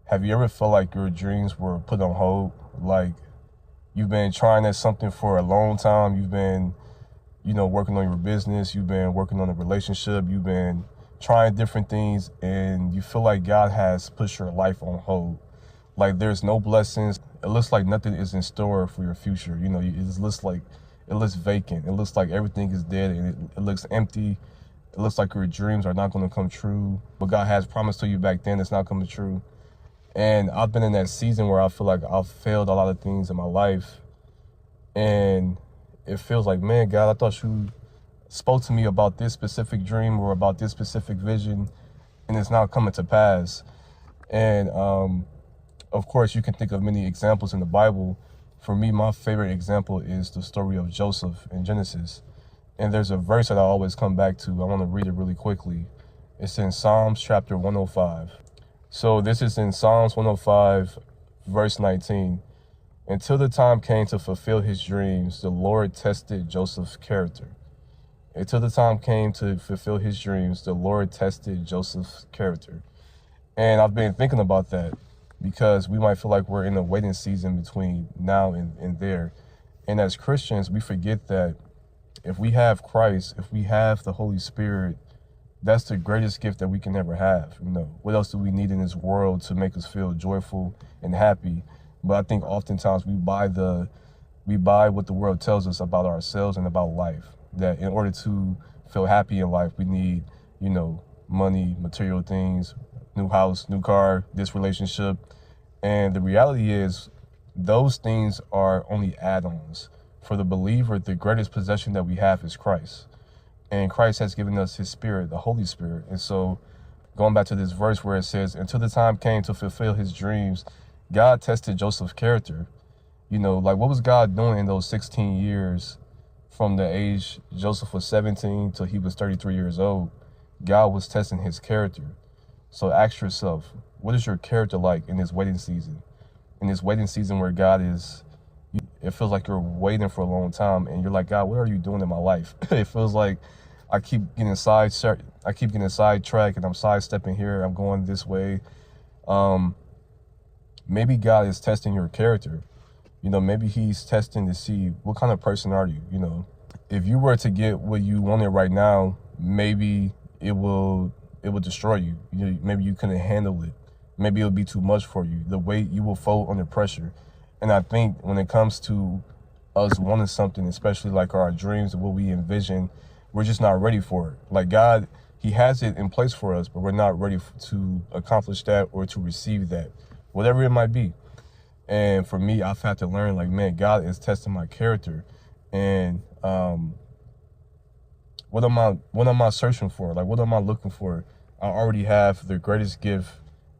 Have you ever felt like your dreams were put on hold? Like you've been trying at something for a long time. You've been, working on your business. You've been working on a relationship. You've been trying different things and you feel like God has put your life on hold. Like there's no blessings. It looks like nothing is in store for your future. It looks vacant. It looks like everything is dead and it looks empty. It looks like your dreams are not going to come true. What God has promised to you back then, it's not coming true. And I've been in that season where I feel like I've failed a lot of things in my life. And it feels like, man, God, I thought you spoke to me about this specific dream or about this specific vision, and it's not coming to pass. And of course, you can think of many examples in the Bible. For me, my favorite example is the story of Joseph in Genesis. And there's a verse that I always come back to. I want to read it really quickly. It's in Psalms chapter 105. So this is in Psalms 105, verse 19. Until the time came to fulfill his dreams, the Lord tested Joseph's character. Until the time came to fulfill his dreams, the Lord tested Joseph's character. And I've been thinking about that because we might feel like we're in a waiting season between now and there. And as Christians, we forget that if we have Christ, if we have the Holy Spirit, that's the greatest gift that we can ever have. What else do we need in this world to make us feel joyful and happy? But I think oftentimes we buy what the world tells us about ourselves and about life. That in order to feel happy in life, we need, money, material things, new house, new car, this relationship. And the reality is those things are only add-ons. For the believer, the greatest possession that we have is Christ. And Christ has given us his Spirit, the Holy Spirit. And so going back to this verse where it says, until the time came to fulfill his dreams, God tested Joseph's character. Like what was God doing in those 16 years from the age Joseph was 17 till he was 33 years old? God was testing his character. So ask yourself, what is your character like in this waiting season? In this waiting season where God is, it feels like you're waiting for a long time and you're like, God, what are you doing in my life? It feels like I keep getting sidetracked and I'm sidestepping here. I'm going this way. Maybe God is testing your character. Maybe he's testing to see what kind of person are you. If you were to get what you wanted right now, maybe it will destroy you. Maybe you couldn't handle it. Maybe it'll be too much for you. The weight, you will fold under pressure. And I think when it comes to us wanting something, especially like our dreams and what we envision, we're just not ready for it. Like God, he has it in place for us, but we're not ready to accomplish that or to receive that, whatever it might be. And for me, I've had to learn, like, man, God is testing my character. And what am I searching for? Like, what am I looking for? I already have the greatest gift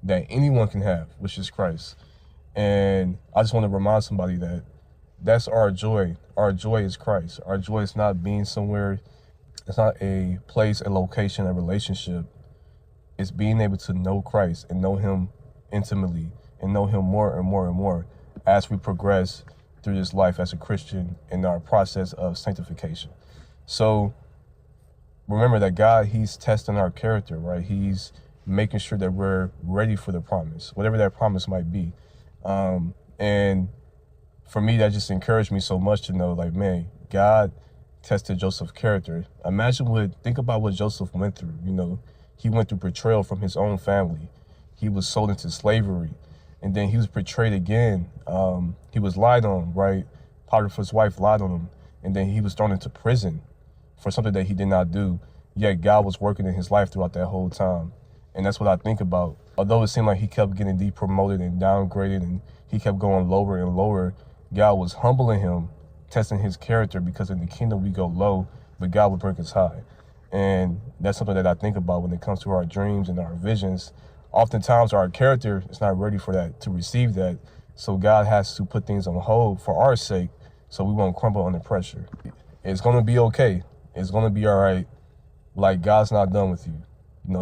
that anyone can have, which is Christ. And I just want to remind somebody that that's our joy. Our joy is Christ. Our joy is not being somewhere. It's not a place, a location, a relationship. It's being able to know Christ and know him intimately and know him more and more and more as we progress through this life as a Christian in our process of sanctification. So remember that God, he's testing our character, right? He's making sure that we're ready for the promise, whatever that promise might be. And for me, that just encouraged me so much to know, like, man, God tested Joseph's character. Think about what Joseph went through. He went through betrayal from his own family. He was sold into slavery, and then he was betrayed again. He was lied on, right? Potiphar's wife lied on him, and then he was thrown into prison for something that he did not do. Yet God was working in his life throughout that whole time. And that's what I think about. Although it seemed like he kept getting depromoted and downgraded and he kept going lower and lower, God was humbling him, testing his character, because in the kingdom we go low, but God will bring us high. And that's something that I think about when it comes to our dreams and our visions. Oftentimes our character is not ready for that, to receive that. So God has to put things on hold for our sake so we won't crumble under pressure. It's going to be okay. It's going to be all right. Like, God's not done with you.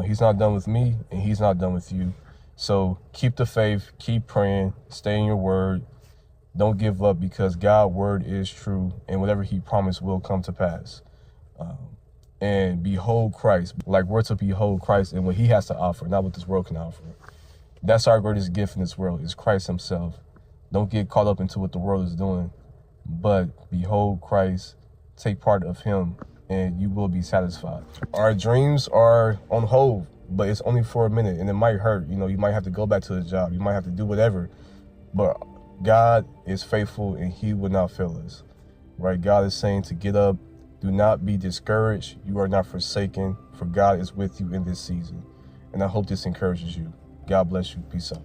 He's not done with me and he's not done with you. So keep the faith, keep praying, stay in your word. Don't give up, because God's word is true and whatever he promised will come to pass. And behold Christ, like we're to behold Christ and what he has to offer, not what this world can offer. That's our greatest gift in this world, is Christ himself. Don't get caught up into what the world is doing, but behold Christ, take part of him, and you will be satisfied. Our dreams are on hold, but it's only for a minute, and it might hurt. You know, you might have to go back to the job. You might have to do whatever, but God is faithful, and he will not fail us, right? God is saying to get up. Do not be discouraged. You are not forsaken, for God is with you in this season. And I hope this encourages you. God bless you. Peace out.